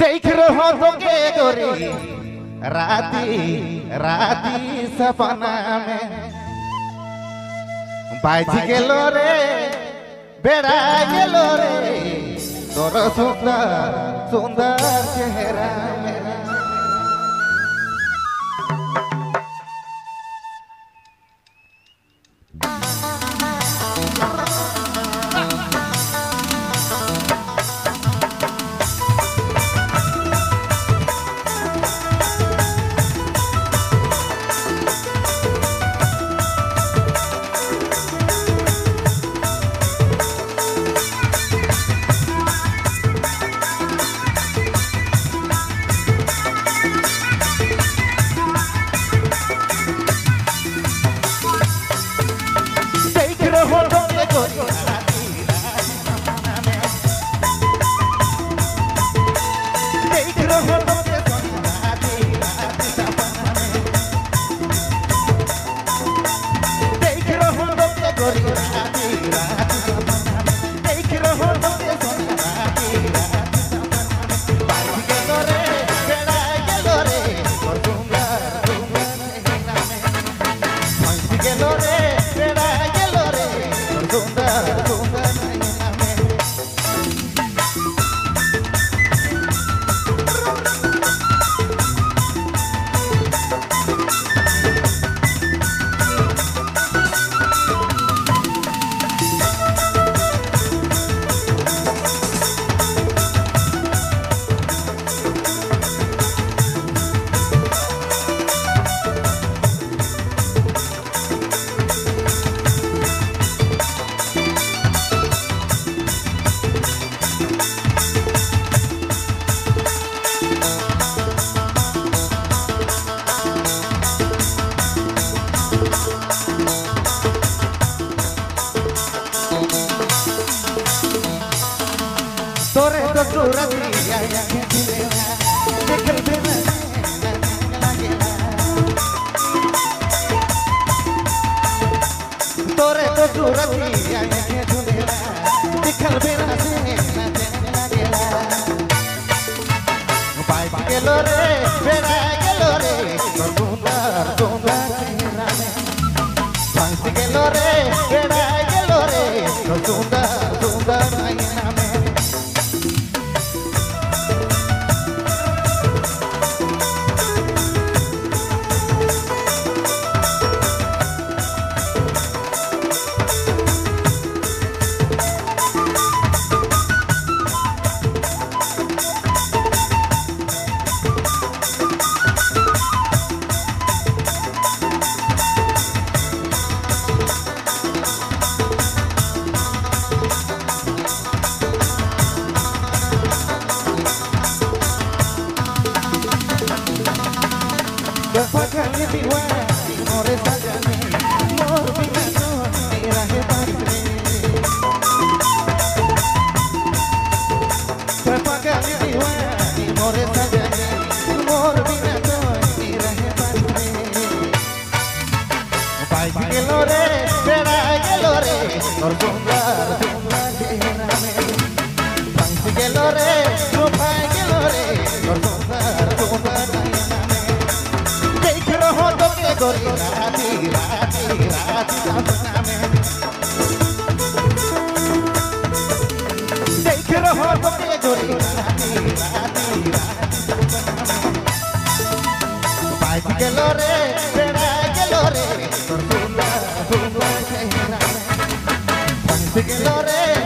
देख रहो तोके गोरी राती राती सपना में बाज गेलो रे बेड़ा गेलो रे तोर सुंदर सुंदर चेहरा में तोरे तो सूरत तोरे तो सूरत दिखल बिना बाइक गेलो रे बेड़ा गेलो रे सुंदर सुंदर चेहरा में बाइक गेलो रे बेड़ा गेलो रे सुंदर सुंदर आईना में Get